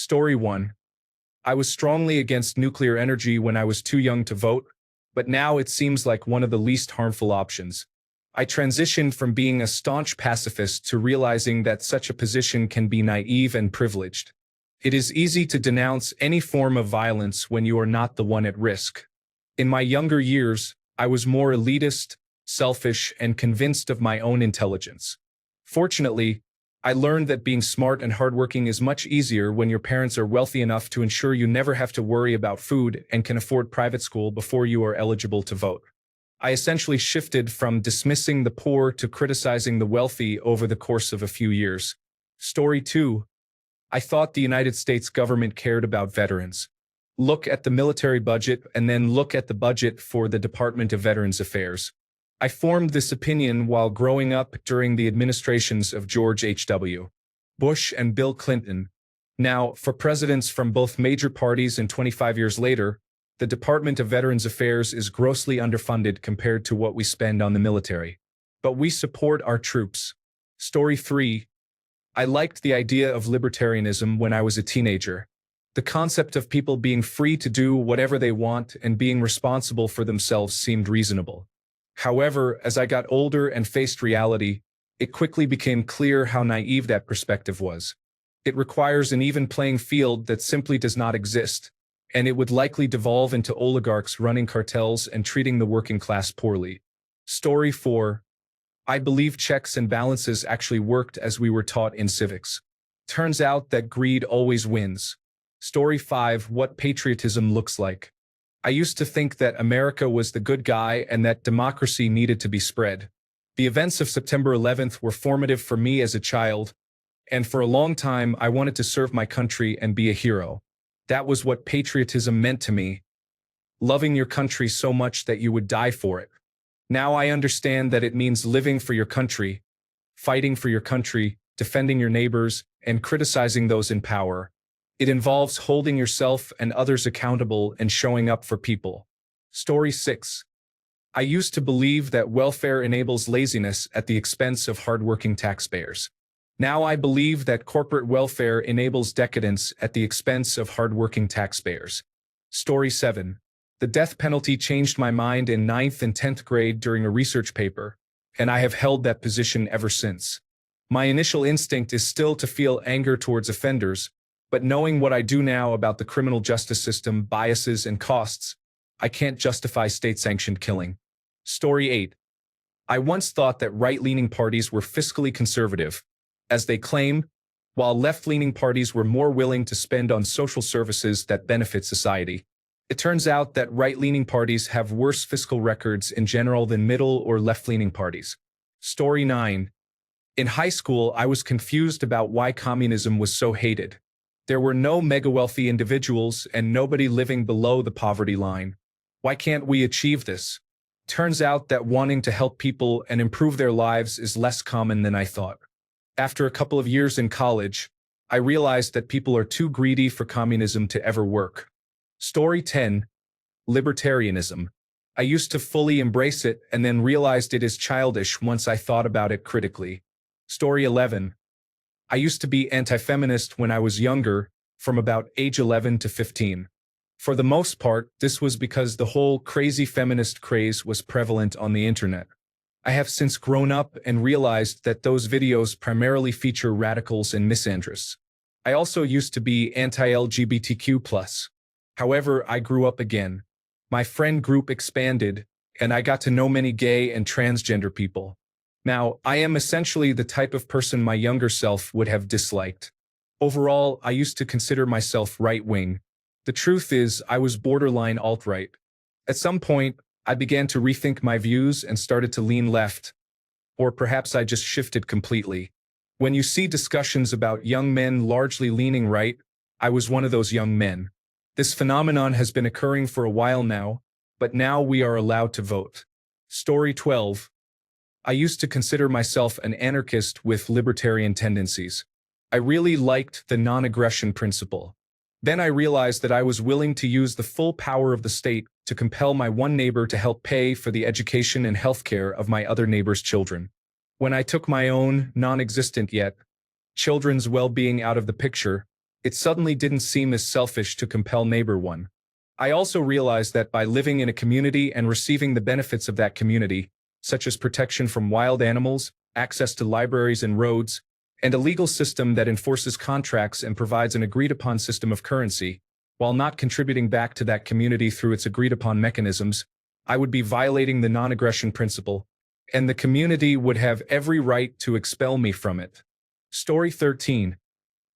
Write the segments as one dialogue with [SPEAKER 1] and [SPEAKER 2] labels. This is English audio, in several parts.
[SPEAKER 1] Story 1. I was strongly against nuclear energy when I was too young to vote, but now it seems like one of the least harmful options. I transitioned from being a staunch pacifist to realizing that such a position can be naive and privileged. It is easy to denounce any form of violence when you are not the one at risk. In my younger years, I was more elitist, selfish, and convinced of my own intelligence. Fortunately, I learned that being smart and hardworking is much easier when your parents are wealthy enough to ensure you never have to worry about food and can afford private school before you are eligible to vote. I essentially shifted from dismissing the poor to criticizing the wealthy over the course of a few years. Story 2. I thought the United States government cared about veterans. Look at the military budget and then look at the budget for the Department of Veterans Affairs. I formed this opinion while growing up during the administrations of George H.W. Bush and Bill Clinton. Now, for presidents from both major parties and 25 years later, the Department of Veterans Affairs is grossly underfunded compared to what we spend on the military. But we support our troops. Story 3. I liked the idea of libertarianism when I was a teenager. The concept of people being free to do whatever they want and being responsible for themselves seemed reasonable. However, as I got older and faced reality, it quickly became clear how naive that perspective was. It requires an even playing field that simply does not exist, and it would likely devolve into oligarchs running cartels and treating the working class poorly. Story 4. I believe checks and balances actually worked as we were taught in civics. Turns out that greed always wins. Story 5. What patriotism looks like. I used to think that America was the good guy and that democracy needed to be spread. The events of September 11th were formative for me as a child, and for a long time I wanted to serve my country and be a hero. That was what patriotism meant to me. Loving your country so much that you would die for it. Now I understand that it means living for your country, fighting for your country, defending your neighbors, and criticizing those in power. It involves holding yourself and others accountable and showing up for people. Story 6. I used to believe that welfare enables laziness at the expense of hardworking taxpayers. Now I believe that corporate welfare enables decadence at the expense of hardworking taxpayers. Story 7. The death penalty changed my mind in 9th and 10th grade during a research paper, and I have held that position ever since. My initial instinct is still to feel anger towards offenders, but knowing what I do now about the criminal justice system, biases, and costs, I can't justify state-sanctioned killing. Story 8. I once thought that right-leaning parties were fiscally conservative, as they claim, while left-leaning parties were more willing to spend on social services that benefit society. It turns out that right-leaning parties have worse fiscal records in general than middle or left-leaning parties. Story 9. In high school, I was confused about why communism was so hated. There were no mega-wealthy individuals and nobody living below the poverty line. Why can't we achieve this? Turns out that wanting to help people and improve their lives is less common than I thought. After a couple of years in college, I realized that people are too greedy for communism to ever work. Story 10. Libertarianism. I used to fully embrace it and then realized it is childish once I thought about it critically. Story 11. I used to be anti-feminist when I was younger, from about age 11 to 15. For the most part, this was because the whole crazy feminist craze was prevalent on the internet. I have since grown up and realized that those videos primarily feature radicals and misandrists. I also used to be anti-LGBTQ+. However, I grew up again. My friend group expanded, and I got to know many gay and transgender people. Now, I am essentially the type of person my younger self would have disliked. Overall, I used to consider myself right-wing. The truth is, I was borderline alt-right. At some point, I began to rethink my views and started to lean left. Or perhaps I just shifted completely. When you see discussions about young men largely leaning right, I was one of those young men. This phenomenon has been occurring for a while now, but now we are allowed to vote. Story 12. I used to consider myself an anarchist with libertarian tendencies. I really liked the non-aggression principle. Then I realized that I was willing to use the full power of the state to compel my one neighbor to help pay for the education and healthcare of my other neighbor's children. When I took my own, non-existent yet, children's well-being out of the picture, It suddenly didn't seem as selfish to compel neighbor one. I also realized that by living in a community and receiving the benefits of that community, such as protection from wild animals, access to libraries and roads, and a legal system that enforces contracts and provides an agreed-upon system of currency, while not contributing back to that community through its agreed-upon mechanisms, I would be violating the non-aggression principle, and the community would have every right to expel me from it. Story 13.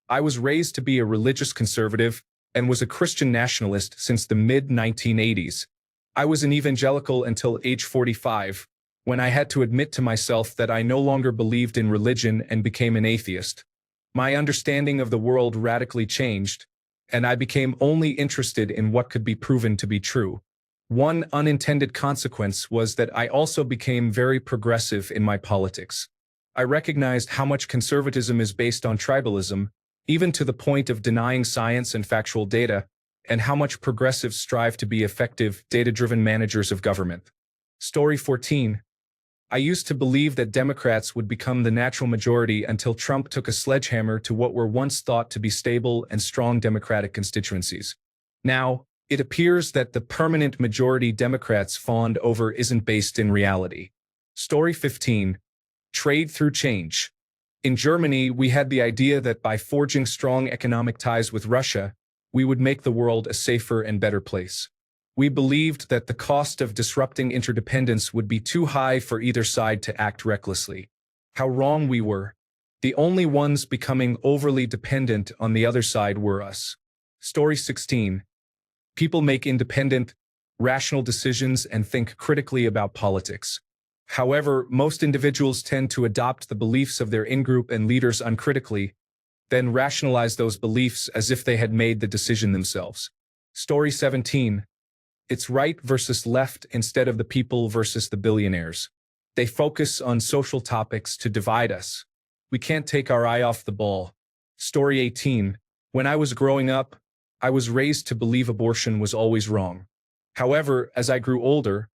[SPEAKER 1] I was raised to be a religious conservative and was a Christian nationalist since the mid-1980s. I was an evangelical until age 45, when I had to admit to myself that I no longer believed in religion and became an atheist. My understanding of the world radically changed, and I became only interested in what could be proven to be true. One unintended consequence was that I also became very progressive in my politics. I recognized how much conservatism is based on tribalism, even to the point of denying science and factual data, and how much progressives strive to be effective, data-driven managers of government. Story 14. I used to believe that Democrats would become the natural majority until Trump took a sledgehammer to what were once thought to be stable and strong Democratic constituencies. Now, it appears that the permanent majority Democrats fawned over isn't based in reality. Story 15. Trade through change. In Germany, we had the idea that by forging strong economic ties with Russia, we would make the world a safer and better place. We believed that the cost of disrupting interdependence would be too high for either side to act recklessly. How wrong we were. The only ones becoming overly dependent on the other side were us. Story 16. People make independent, rational decisions and think critically about politics. However, most individuals tend to adopt the beliefs of their in-group and leaders uncritically, then rationalize those beliefs as if they had made the decision themselves. Story 17. It's right versus left instead of the people versus the billionaires. They focus on social topics to divide us. We can't take our eye off the ball. Story 18. When I was growing up, I was raised to believe abortion was always wrong. However, as I grew older,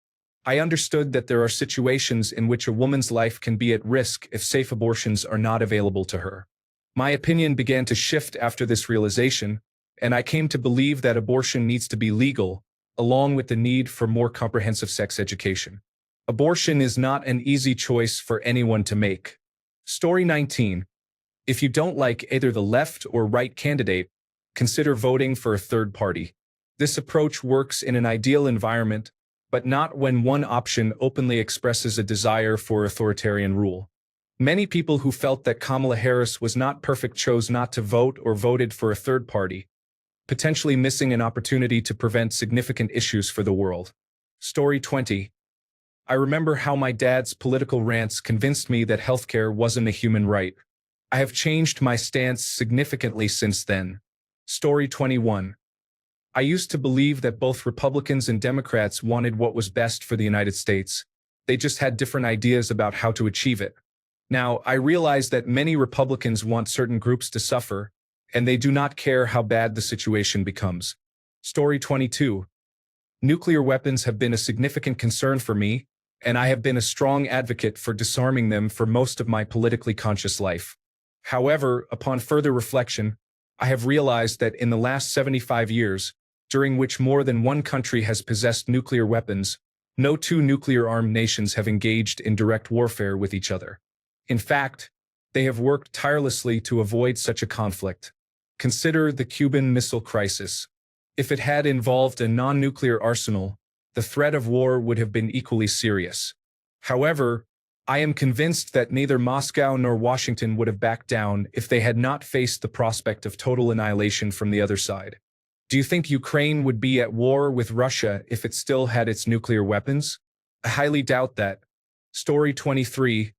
[SPEAKER 1] I understood that there are situations in which a woman's life can be at risk if safe abortions are not available to her. My opinion began to shift after this realization, and I came to believe that abortion needs to be legal, along with the need for more comprehensive sex education. Abortion is not an easy choice for anyone to make. Story 19. If you don't like either the left or right candidate, consider voting for a third party. This approach works in an ideal environment, but not when one option openly expresses a desire for authoritarian rule. Many people who felt that Kamala Harris was not perfect chose not to vote or voted for a third party, potentially missing an opportunity to prevent significant issues for the world. Story 20. I remember how my dad's political rants convinced me that healthcare wasn't a human right. I have changed my stance significantly since then. Story 21. I used to believe that both Republicans and Democrats wanted what was best for the United States. They just had different ideas about how to achieve it. Now, I realize that many Republicans want certain groups to suffer, and they do not care how bad the situation becomes. Story 22. Nuclear weapons have been a significant concern for me, and I have been a strong advocate for disarming them for most of my politically conscious life. However, upon further reflection, I have realized that in the last 75 years, during which more than one country has possessed nuclear weapons, no two nuclear-armed nations have engaged in direct warfare with each other. In fact, they have worked tirelessly to avoid such a conflict. Consider the Cuban Missile Crisis. If it had involved a non-nuclear arsenal, the threat of war would have been equally serious. However, I am convinced that neither Moscow nor Washington would have backed down if they had not faced the prospect of total annihilation from the other side. Do you think Ukraine would be at war with Russia if it still had its nuclear weapons? I highly doubt that. Story 23.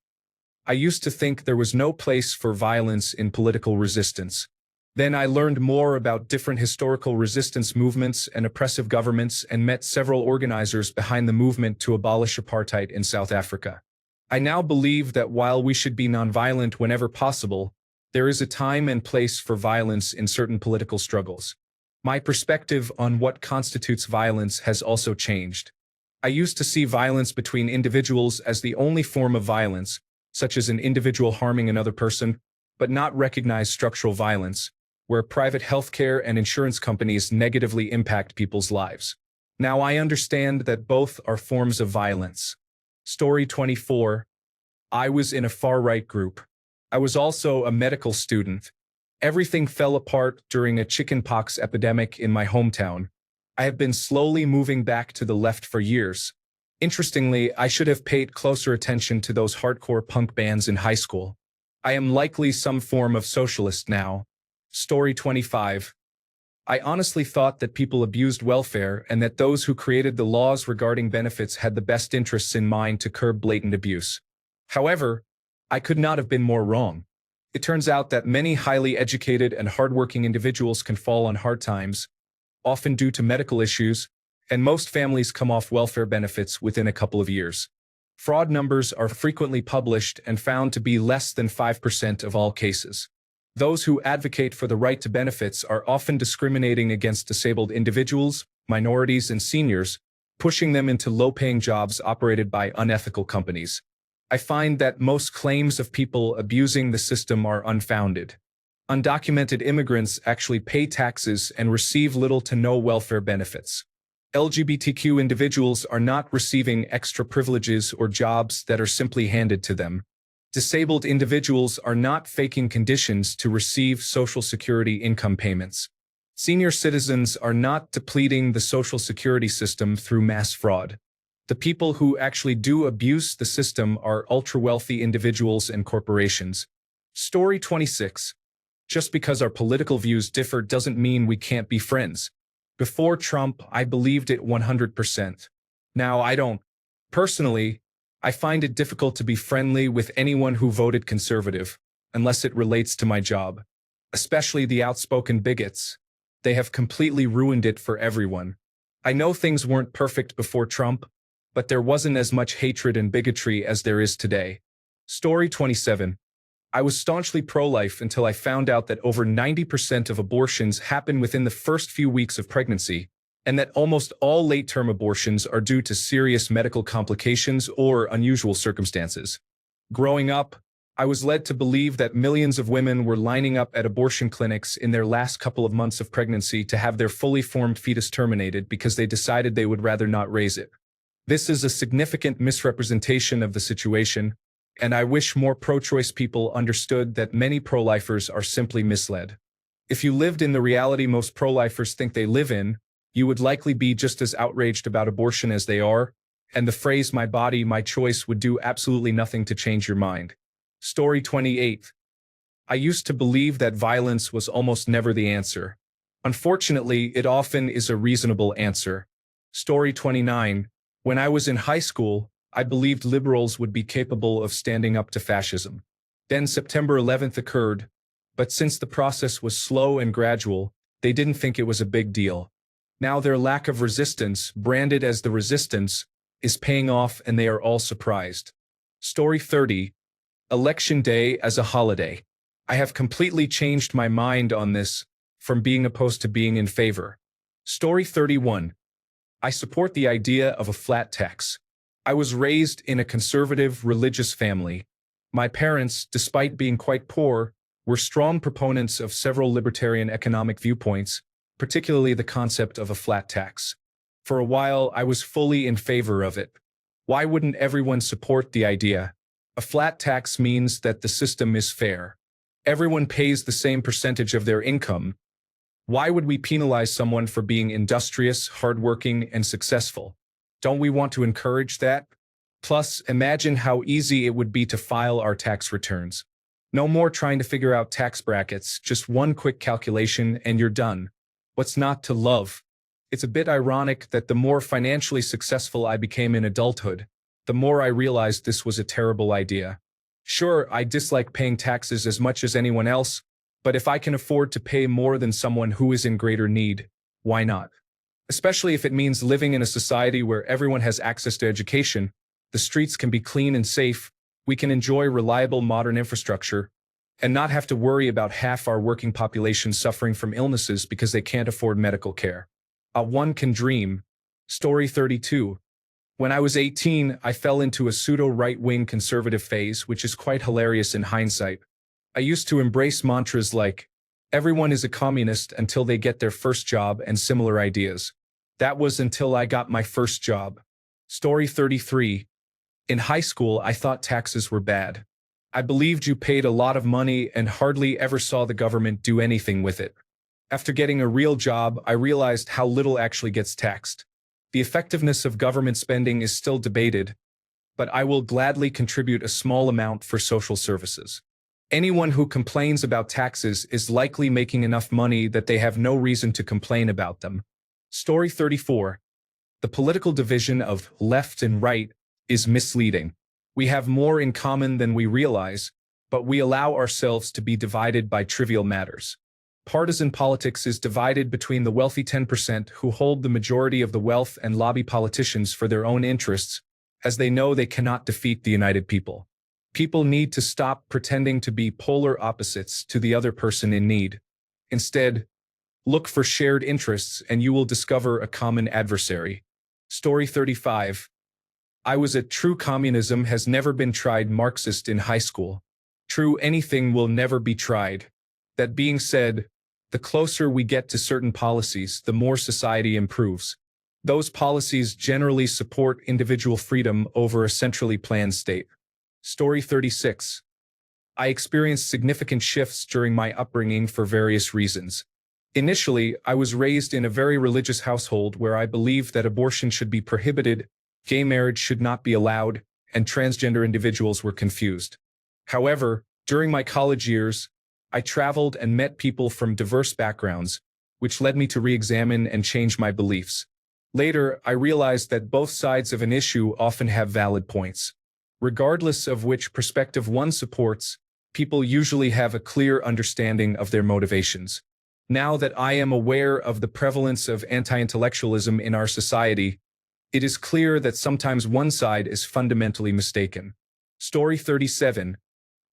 [SPEAKER 1] I used to think there was no place for violence in political resistance. Then I learned more about different historical resistance movements and oppressive governments and met several organizers behind the movement to abolish apartheid in South Africa. I now believe that while we should be nonviolent whenever possible, there is a time and place for violence in certain political struggles. My perspective on what constitutes violence has also changed. I used to see violence between individuals as the only form of violence, such as an individual harming another person, but not recognize structural violence, where private healthcare and insurance companies negatively impact people's lives. Now I understand that both are forms of violence. Story 24. I was in a far-right group. I was also a medical student. Everything fell apart during a chickenpox epidemic in my hometown. I have been slowly moving back to the left for years. Interestingly, I should have paid closer attention to those hardcore punk bands in high school. I am likely some form of socialist now. Story 25. I honestly thought that people abused welfare and that those who created the laws regarding benefits had the best interests in mind to curb blatant abuse. However, I could not have been more wrong. It turns out that many highly educated and hardworking individuals can fall on hard times, often due to medical issues, and most families come off welfare benefits within a couple of years. Fraud numbers are frequently published and found to be less than 5% of all cases. Those who advocate for the right to benefits are often discriminating against disabled individuals, minorities, and seniors, pushing them into low-paying jobs operated by unethical companies. I find that most claims of people abusing the system are unfounded. Undocumented immigrants actually pay taxes and receive little to no welfare benefits. LGBTQ individuals are not receiving extra privileges or jobs that are simply handed to them. Disabled individuals are not faking conditions to receive Social Security income payments. Senior citizens are not depleting the Social Security system through mass fraud. The people who actually do abuse the system are ultra-wealthy individuals and corporations. Story 26. Just because our political views differ doesn't mean we can't be friends. Before Trump, I believed it 100%. Now I don't. Personally, I find it difficult to be friendly with anyone who voted conservative, unless it relates to my job. Especially the outspoken bigots. They have completely ruined it for everyone. I know things weren't perfect before Trump, but there wasn't as much hatred and bigotry as there is today. Story 27. I was staunchly pro-life until I found out that over 90% of abortions happen within the first few weeks of pregnancy, and that almost all late-term abortions are due to serious medical complications or unusual circumstances. Growing up, I was led to believe that millions of women were lining up at abortion clinics in their last couple of months of pregnancy to have their fully formed fetus terminated because they decided they would rather not raise it. This is a significant misrepresentation of the situation, and I wish more pro-choice people understood that many pro-lifers are simply misled. If you lived in the reality most pro-lifers think they live in, you would likely be just as outraged about abortion as they are, and the phrase "my body, my choice" would do absolutely nothing to change your mind. Story 28. I used to believe that violence was almost never the answer. Unfortunately, it often is a reasonable answer. Story 29. When I was in high school, I believed liberals would be capable of standing up to fascism. Then September 11th occurred, but since the process was slow and gradual, they didn't think it was a big deal. Now their lack of resistance, branded as the resistance, is paying off and they are all surprised. Story 30. Election Day as a holiday. I have completely changed my mind on this, from being opposed to being in favor. Story 31. I support the idea of a flat tax. I was raised in a conservative, religious family. My parents, despite being quite poor, were strong proponents of several libertarian economic viewpoints, particularly the concept of a flat tax. For a while, I was fully in favor of it. Why wouldn't everyone support the idea? A flat tax means that the system is fair. Everyone pays the same percentage of their income. Why would we penalize someone for being industrious, hardworking, and successful? Don't we want to encourage that? Plus, imagine how easy it would be to file our tax returns. No more trying to figure out tax brackets, just one quick calculation and you're done. What's not to love? It's a bit ironic that the more financially successful I became in adulthood, the more I realized this was a terrible idea. Sure, I dislike paying taxes as much as anyone else, but if I can afford to pay more than someone who is in greater need, why not? Especially if it means living in a society where everyone has access to education, the streets can be clean and safe, we can enjoy reliable modern infrastructure, and not have to worry about half our working population suffering from illnesses because they can't afford medical care. One can dream. Story 32. When I was 18, I fell into a pseudo-right-wing conservative phase, which is quite hilarious in hindsight. I used to embrace mantras like, Everyone is a communist until they get their first job and similar ideas. That was until I got my first job. Story 33. In high school, I thought taxes were bad. I believed you paid a lot of money and hardly ever saw the government do anything with it. After getting a real job, I realized how little actually gets taxed. The effectiveness of government spending is still debated, but I will gladly contribute a small amount for social services. Anyone who complains about taxes is likely making enough money that they have no reason to complain about them. Story 34. The political division of left and right is misleading. We have more in common than we realize, but we allow ourselves to be divided by trivial matters. Partisan politics is divided between the wealthy 10% who hold the majority of the wealth and lobby politicians for their own interests, as they know they cannot defeat the united people. People need to stop pretending to be polar opposites to the other person in need. Instead, look for shared interests and you will discover a common adversary. Story 35. I was at True Communism has never been tried Marxist in high school. True anything will never be tried. That being said, the closer we get to certain policies, the more society improves. Those policies generally support individual freedom over a centrally planned state. Story 36. I experienced significant shifts during my upbringing for various reasons. Initially, I was raised in a very religious household where I believed that abortion should be prohibited, gay marriage should not be allowed, and transgender individuals were confused. However, during my college years, I traveled and met people from diverse backgrounds, which led me to re-examine and change my beliefs. Later, I realized that both sides of an issue often have valid points. Regardless of which perspective one supports, people usually have a clear understanding of their motivations. Now that I am aware of the prevalence of anti-intellectualism in our society, it is clear that sometimes one side is fundamentally mistaken. Story 37.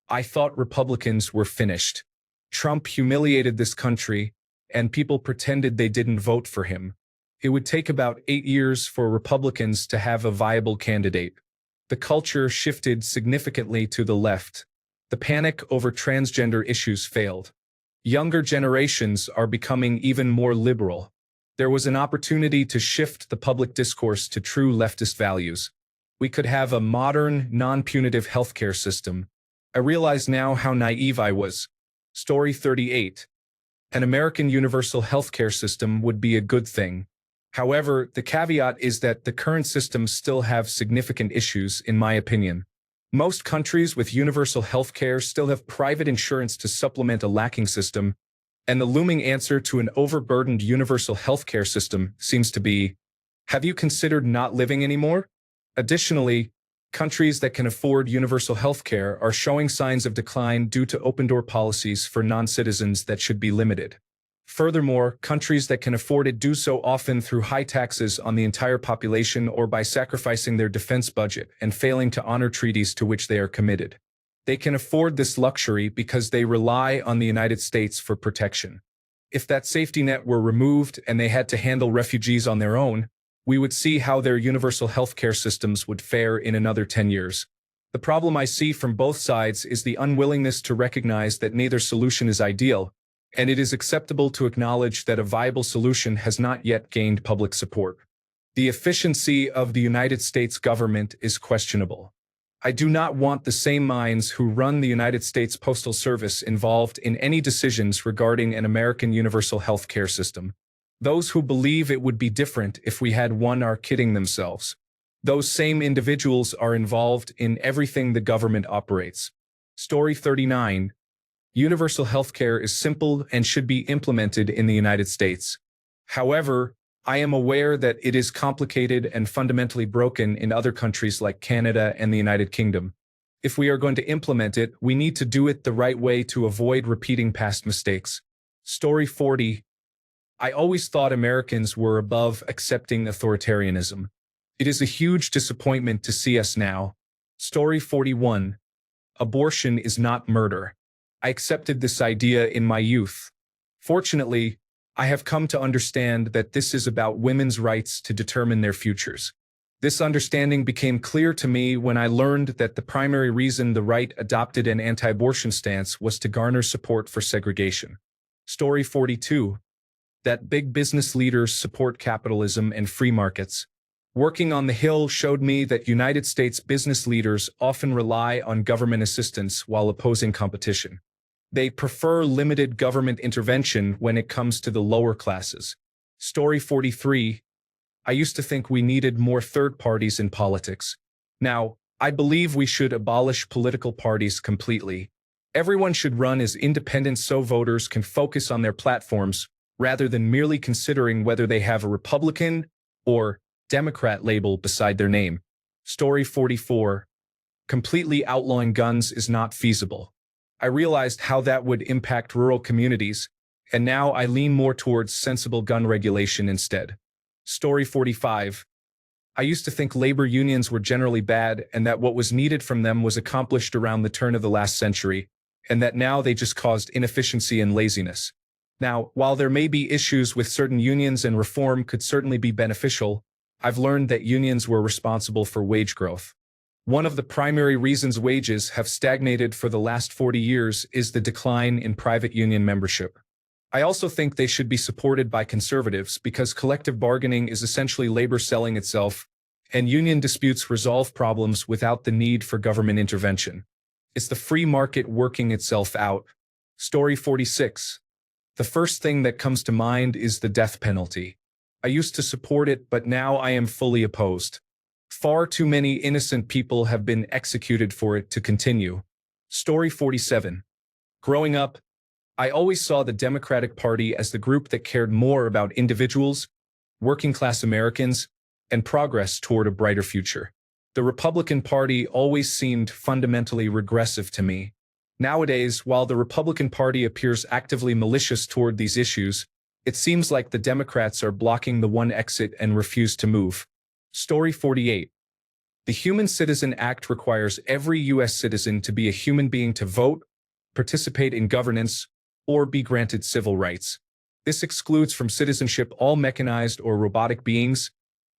[SPEAKER 1] I thought Republicans were finished. Trump humiliated this country, and people pretended they didn't vote for him. It would take about 8 years for Republicans to have a viable candidate. The culture shifted significantly to the left. The panic over transgender issues failed. Younger generations are becoming even more liberal. There was an opportunity to shift the public discourse to true leftist values. We could have a modern, non-punitive healthcare system. I realize now how naive I was. Story 38. An American universal healthcare system would be a good thing. However, the caveat is that the current systems still have significant issues, in my opinion. Most countries with universal healthcare still have private insurance to supplement a lacking system, and the looming answer to an overburdened universal healthcare system seems to be, have you considered not living anymore? Additionally, countries that can afford universal healthcare are showing signs of decline due to open-door policies for non-citizens that should be limited. Furthermore, countries that can afford it do so often through high taxes on the entire population or by sacrificing their defense budget and failing to honor treaties to which they are committed. They can afford this luxury because they rely on the United States for protection. If that safety net were removed and they had to handle refugees on their own, we would see how their universal healthcare systems would fare in another 10 years. The problem I see from both sides is the unwillingness to recognize that neither solution is ideal, and it is acceptable to acknowledge that a viable solution has not yet gained public support. The efficiency of the United States government is questionable. I do not want the same minds who run the United States Postal Service involved in any decisions regarding an American universal healthcare system. Those who believe it would be different if we had one are kidding themselves. Those same individuals are involved in everything the government operates. Story 39. Universal healthcare is simple and should be implemented in the United States. However, I am aware that it is complicated and fundamentally broken in other countries like Canada and the United Kingdom. If we are going to implement it, we need to do it the right way to avoid repeating past mistakes. Story 40. I always thought Americans were above accepting authoritarianism. It is a huge disappointment to see us now. Story 41. Abortion is not murder. I accepted this idea in my youth. Fortunately, I have come to understand that this is about women's rights to determine their futures. This understanding became clear to me when I learned that the primary reason the right adopted an anti-abortion stance was to garner support for segregation. Story 42. That big business leaders support capitalism and free markets. Working on the Hill showed me that United States business leaders often rely on government assistance while opposing competition. They prefer limited government intervention when it comes to the lower classes. Story 43. I used to think we needed more third parties in politics. Now, I believe we should abolish political parties completely. Everyone should run as independents so voters can focus on their platforms rather than merely considering whether they have a Republican or Democrat label beside their name. Story 44. Completely outlawing guns is not feasible. I realized how that would impact rural communities, and now I lean more towards sensible gun regulation instead. Story 45. I used to think labor unions were generally bad and that what was needed from them was accomplished around the turn of the last century, and that now they just caused inefficiency and laziness. Now, while there may be issues with certain unions and reform could certainly be beneficial, I've learned that unions were responsible for wage growth. One of the primary reasons wages have stagnated for the last 40 years is the decline in private union membership. I also think they should be supported by conservatives because collective bargaining is essentially labor selling itself, and union disputes resolve problems without the need for government intervention. It's the free market working itself out. Story 46. The first thing that comes to mind is the death penalty. I used to support it, but now I am fully opposed. Far too many innocent people have been executed for it to continue. Story 47. Growing up, I always saw the Democratic Party as the group that cared more about individuals, working-class Americans, and progress toward a brighter future. The Republican Party always seemed fundamentally regressive to me. Nowadays, while the Republican Party appears actively malicious toward these issues, it seems like the Democrats are blocking the one exit and refuse to move. Story 48. The Human Citizen Act requires every U.S. citizen to be a human being to vote, participate in governance, or be granted civil rights. This excludes from citizenship all mechanized or robotic beings,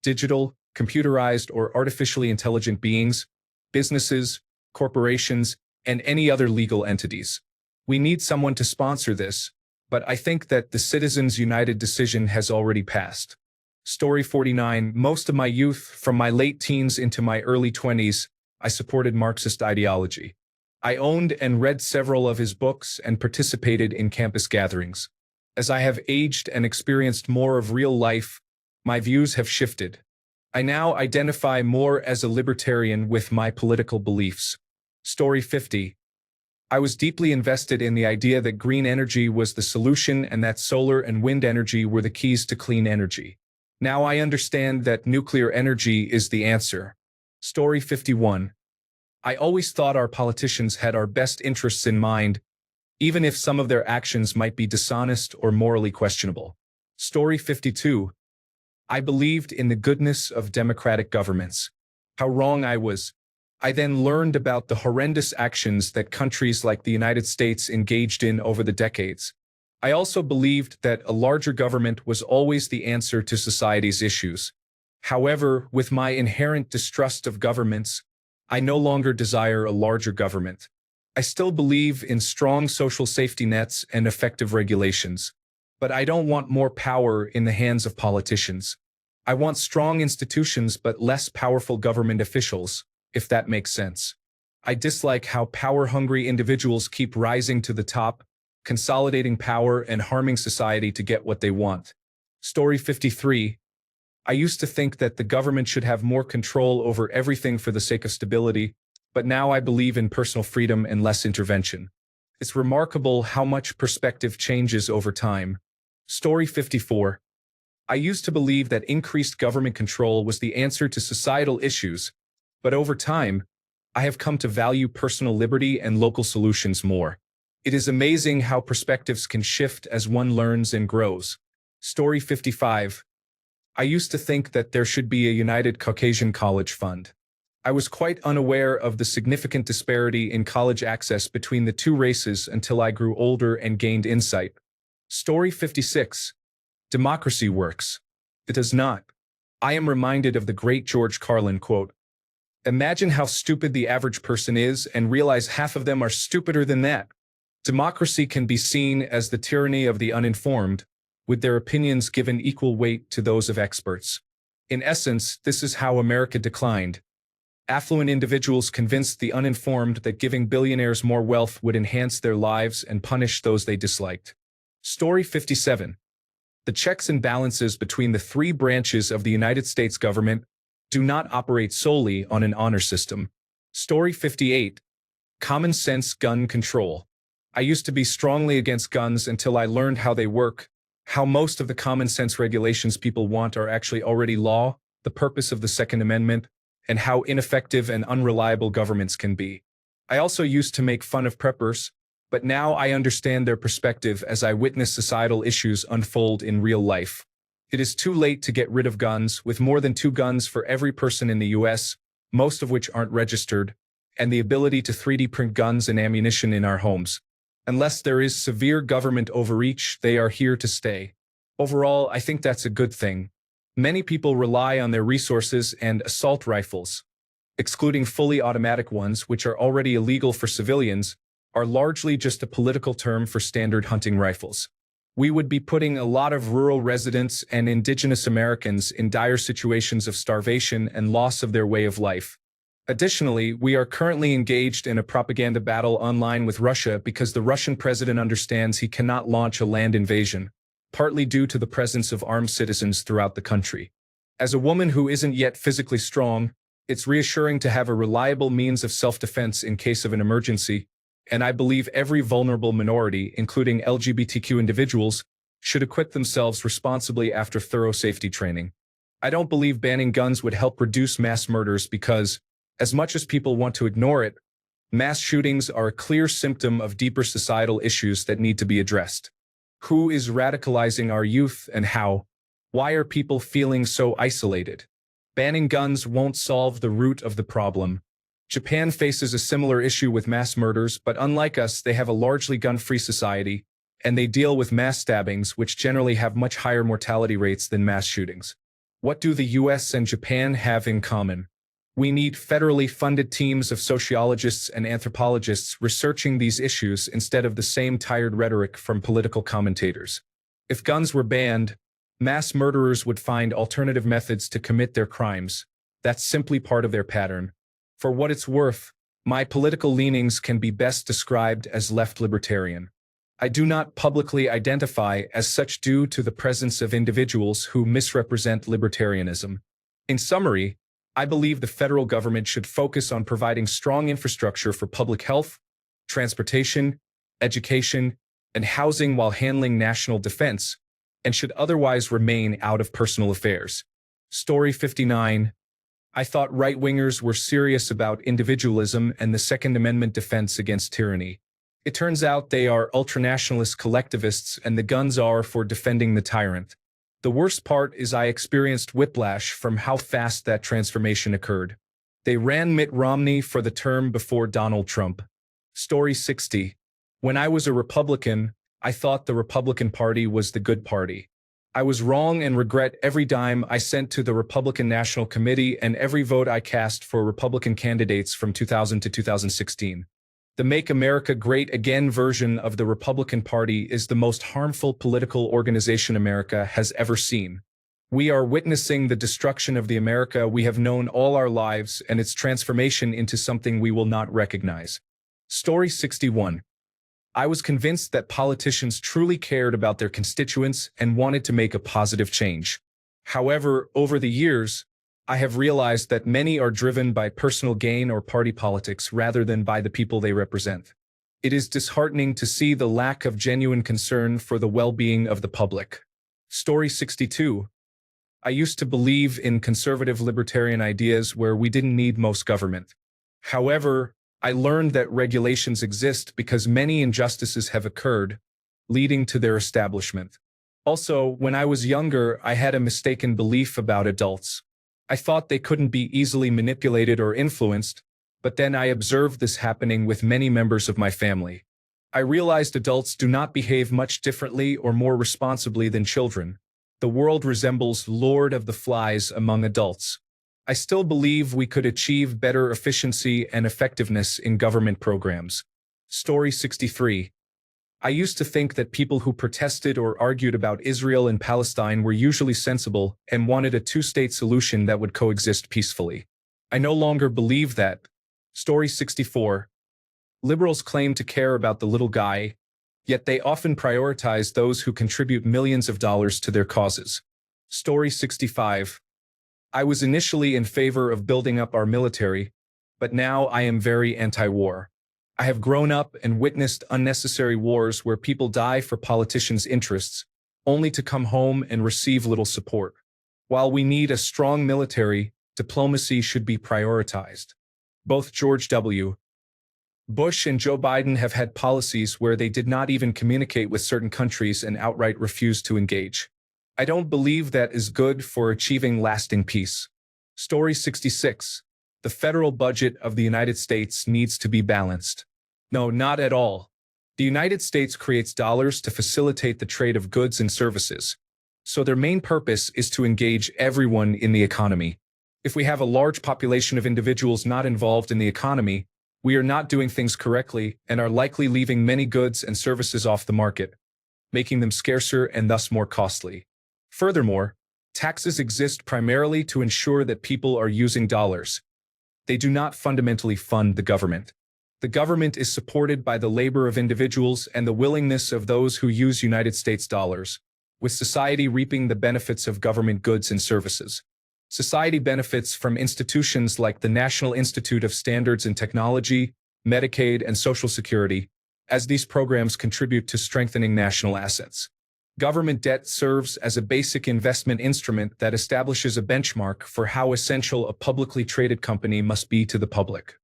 [SPEAKER 1] digital, computerized, or artificially intelligent beings, businesses, corporations, and any other legal entities. We need someone to sponsor this, but I think that the Citizens United decision has already passed. Story 49. Most of my youth, from my late teens into my early 20s, I supported Marxist ideology. I owned and read several of his books and participated in campus gatherings. As I have aged and experienced more of real life, my views have shifted. I now identify more as a libertarian with my political beliefs. Story 50. I was deeply invested in the idea that green energy was the solution and that solar and wind energy were the keys to clean energy. Now I understand that nuclear energy is the answer. Story 51. I always thought our politicians had our best interests in mind, even if some of their actions might be dishonest or morally questionable. Story 52. I believed in the goodness of democratic governments. How wrong I was. I then learned about the horrendous actions that countries like the United States engaged in over the decades. I also believed that a larger government was always the answer to society's issues. However, with my inherent distrust of governments, I no longer desire a larger government. I still believe in strong social safety nets and effective regulations, but I don't want more power in the hands of politicians. I want strong institutions but less powerful government officials, if that makes sense. I dislike how power-hungry individuals keep rising to the top, consolidating power and harming society to get what they want. Story 53. I used to think that the government should have more control over everything for the sake of stability, but now I believe in personal freedom and less intervention. It's remarkable how much perspective changes over time. Story 54. I used to believe that increased government control was the answer to societal issues, but over time, I have come to value personal liberty and local solutions more. It is amazing how perspectives can shift as one learns and grows. Story 55. I used to think that there should be a United Caucasian College Fund. I was quite unaware of the significant disparity in college access between the two races until I grew older and gained insight. Story 56. Democracy works. It does not. I am reminded of the great George Carlin quote, "Imagine how stupid the average person is and realize half of them are stupider than that." Democracy can be seen as the tyranny of the uninformed, with their opinions given equal weight to those of experts. In essence, this is how America declined. Affluent individuals convinced the uninformed that giving billionaires more wealth would enhance their lives and punish those they disliked. Story 57. The checks and balances between the three branches of the United States government do not operate solely on an honor system. Story 58. Common sense gun control. I used to be strongly against guns until I learned how they work, how most of the common sense regulations people want are actually already law, the purpose of the Second Amendment, and how ineffective and unreliable governments can be. I also used to make fun of preppers, but now I understand their perspective as I witness societal issues unfold in real life. It is too late to get rid of guns, with more than 2 guns for every person in the US, most of which aren't registered, and the ability to 3D print guns and ammunition in our homes. Unless there is severe government overreach, they are here to stay. Overall, I think that's a good thing. Many people rely on their resources and assault rifles, excluding fully automatic ones, which are already illegal for civilians, are largely just a political term for standard hunting rifles. We would be putting a lot of rural residents and indigenous Americans in dire situations of starvation and loss of their way of life. Additionally, we are currently engaged in a propaganda battle online with Russia because the Russian president understands he cannot launch a land invasion, partly due to the presence of armed citizens throughout the country. As a woman who isn't yet physically strong, it's reassuring to have a reliable means of self-defense in case of an emergency, and I believe every vulnerable minority, including LGBTQ individuals, should equip themselves responsibly after thorough safety training. I don't believe banning guns would help reduce mass murders because, as much as people want to ignore it, mass shootings are a clear symptom of deeper societal issues that need to be addressed. Who is radicalizing our youth and how? Why are people feeling so isolated? Banning guns won't solve the root of the problem. Japan faces a similar issue with mass murders, but unlike us, they have a largely gun-free society, and they deal with mass stabbings, which generally have much higher mortality rates than mass shootings. What do the US and Japan have in common? We need federally funded teams of sociologists and anthropologists researching these issues instead of the same tired rhetoric from political commentators. If guns were banned, mass murderers would find alternative methods to commit their crimes. That's simply part of their pattern. For what it's worth, my political leanings can be best described as left libertarian. I do not publicly identify as such due to the presence of individuals who misrepresent libertarianism. In summary, I believe the federal government should focus on providing strong infrastructure for public health, transportation, education, and housing while handling national defense, and should otherwise remain out of personal affairs. Story 59. I thought right-wingers were serious about individualism and the Second Amendment defense against tyranny. It turns out they are ultranationalist collectivists and the guns are for defending the tyrant. The worst part is I experienced whiplash from how fast that transformation occurred. They ran Mitt Romney for the term before Donald Trump. Story 60. When I was a Republican, I thought the Republican Party was the good party. I was wrong and regret every dime I sent to the Republican National Committee and every vote I cast for Republican candidates from 2000 to 2016. The Make America Great Again version of the Republican Party is the most harmful political organization America has ever seen. We are witnessing the destruction of the America we have known all our lives and its transformation into something we will not recognize. Story 61. I was convinced that politicians truly cared about their constituents and wanted to make a positive change. However, over the years, I have realized that many are driven by personal gain or party politics rather than by the people they represent. It is disheartening to see the lack of genuine concern for the well-being of the public. Story 62. I used to believe in conservative libertarian ideas where we didn't need most government. However, I learned that regulations exist because many injustices have occurred, leading to their establishment. Also, when I was younger, I had a mistaken belief about adults. I thought they couldn't be easily manipulated or influenced, but then I observed this happening with many members of my family. I realized adults do not behave much differently or more responsibly than children. The world resembles Lord of the Flies among adults. I still believe we could achieve better efficiency and effectiveness in government programs. Story 63. I used to think that people who protested or argued about Israel and Palestine were usually sensible and wanted a two-state solution that would coexist peacefully. I no longer believe that. Story 64. Liberals claim to care about the little guy, yet they often prioritize those who contribute millions of dollars to their causes. Story 65. I was initially in favor of building up our military, but now I am very anti-war. I have grown up and witnessed unnecessary wars where people die for politicians' interests, only to come home and receive little support. While we need a strong military, diplomacy should be prioritized. Both George W. Bush and Joe Biden have had policies where they did not even communicate with certain countries and outright refused to engage. I don't believe that is good for achieving lasting peace. Story 66. The federal budget of the United States needs to be balanced. No, not at all. The United States creates dollars to facilitate the trade of goods and services, so their main purpose is to engage everyone in the economy. If we have a large population of individuals not involved in the economy, we are not doing things correctly and are likely leaving many goods and services off the market, making them scarcer and thus more costly. Furthermore, taxes exist primarily to ensure that people are using dollars. They do not fundamentally fund the government. The government is supported by the labor of individuals and the willingness of those who use United States dollars, with society reaping the benefits of government goods and services. Society benefits from institutions like the National Institute of Standards and Technology, Medicaid, and Social Security, as these programs contribute to strengthening national assets. Government debt serves as a basic investment instrument that establishes a benchmark for how essential a publicly traded company must be to the public.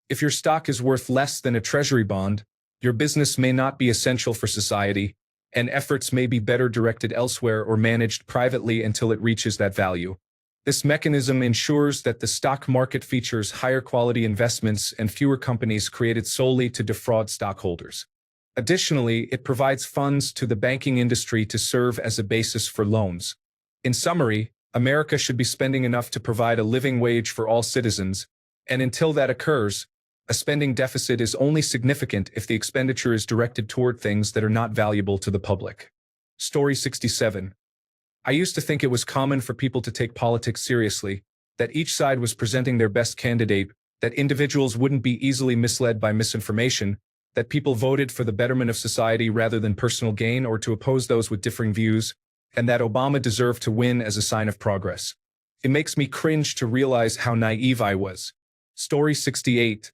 [SPEAKER 1] If your stock is worth less than a treasury bond, your business may not be essential for society, and efforts may be better directed elsewhere or managed privately until it reaches that value. This mechanism ensures that the stock market features higher quality investments and fewer companies created solely to defraud stockholders. Additionally, it provides funds to the banking industry to serve as a basis for loans. In summary, America should be spending enough to provide a living wage for all citizens, and until that occurs, a spending deficit is only significant if the expenditure is directed toward things that are not valuable to the public. Story 67. I used to think it was common for people to take politics seriously, that each side was presenting their best candidate, that individuals wouldn't be easily misled by misinformation, that people voted for the betterment of society rather than personal gain or to oppose those with differing views, and that Obama deserved to win as a sign of progress. It makes me cringe to realize how naive I was. Story 68.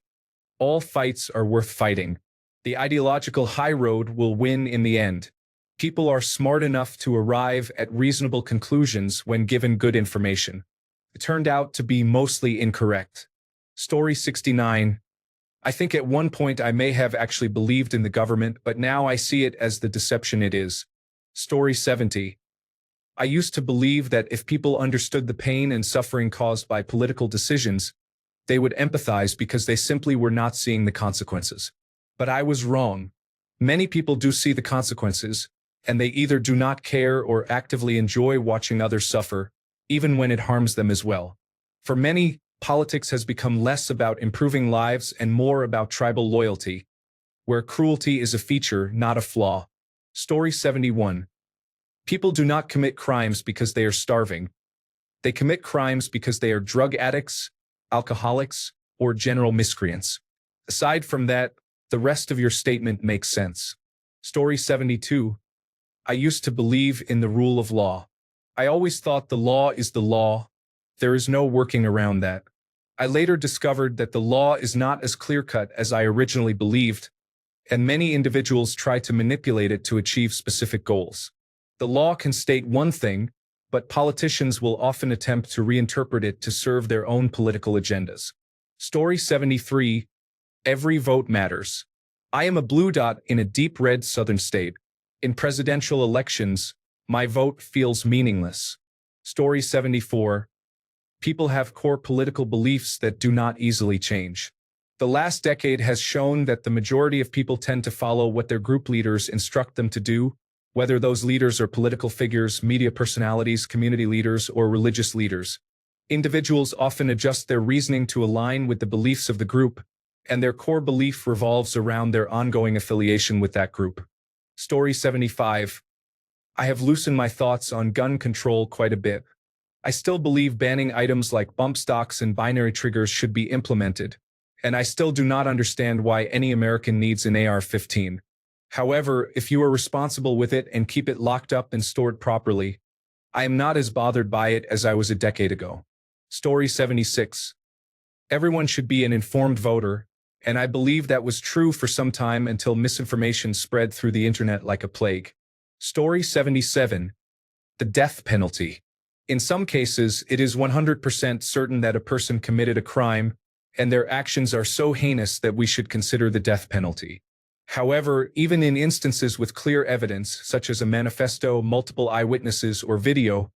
[SPEAKER 1] All fights are worth fighting. The ideological high road will win in the end. People are smart enough to arrive at reasonable conclusions when given good information. It turned out to be mostly incorrect. Story 69. I think at one point I may have actually believed in the government, but now I see it as the deception it is. Story 70. I used to believe that if people understood the pain and suffering caused by political decisions, they would empathize because they simply were not seeing the consequences. But I was wrong. Many people do see the consequences, and they either do not care or actively enjoy watching others suffer, even when it harms them as well. For many, politics has become less about improving lives and more about tribal loyalty, where cruelty is a feature, not a flaw. Story 71. People do not commit crimes because they are starving. They commit crimes because they are drug addicts, alcoholics, or general miscreants. Aside from that, the rest of your statement makes sense. Story 72. I used to believe in the rule of law. I always thought the law is the law. There is no working around that. I later discovered that the law is not as clear-cut as I originally believed, and many individuals try to manipulate it to achieve specific goals. The law can state one thing, but politicians will often attempt to reinterpret it to serve their own political agendas. Story 73. Every vote matters. I am a blue dot in a deep red southern state. In presidential elections, my vote feels meaningless. Story 74. People have core political beliefs that do not easily change. The last decade has shown that the majority of people tend to follow what their group leaders instruct them to do, whether those leaders are political figures, media personalities, community leaders, or religious leaders. Individuals often adjust their reasoning to align with the beliefs of the group, and their core belief revolves around their ongoing affiliation with that group. Story 75. I have loosened my thoughts on gun control quite a bit. I still believe banning items like bump stocks and binary triggers should be implemented, and I still do not understand why any American needs an AR-15. However, if you are responsible with it and keep it locked up and stored properly, I am not as bothered by it as I was a decade ago. Story 76. Everyone should be an informed voter, and I believe that was true for some time until misinformation spread through the internet like a plague. Story 77. The death penalty. In some cases, it is 100% certain that a person committed a crime, and their actions are so heinous that we should consider the death penalty. However, even in instances with clear evidence, such as a manifesto, multiple eyewitnesses, or video,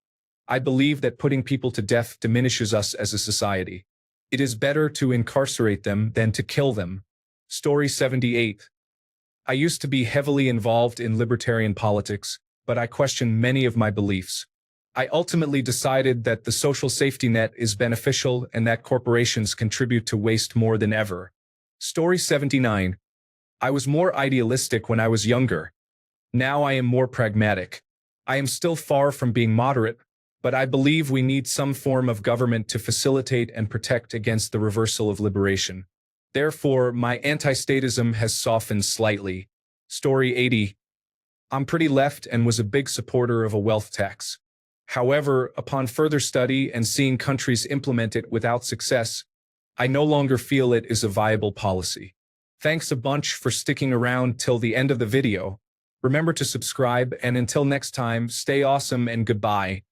[SPEAKER 1] I believe that putting people to death diminishes us as a society. It is better to incarcerate them than to kill them. Story 78. I used to be heavily involved in libertarian politics, but I question many of my beliefs. I ultimately decided that the social safety net is beneficial and that corporations contribute to waste more than ever. Story 79. I was more idealistic when I was younger. Now I am more pragmatic. I am still far from being moderate, but I believe we need some form of government to facilitate and protect against the reversal of liberation. Therefore, my anti-statism has softened slightly. Story 80. I'm pretty left and was a big supporter of a wealth tax. However, upon further study and seeing countries implement it without success, I no longer feel it is a viable policy. Thanks a bunch for sticking around till the end of the video. Remember to subscribe, and until next time, stay awesome and goodbye.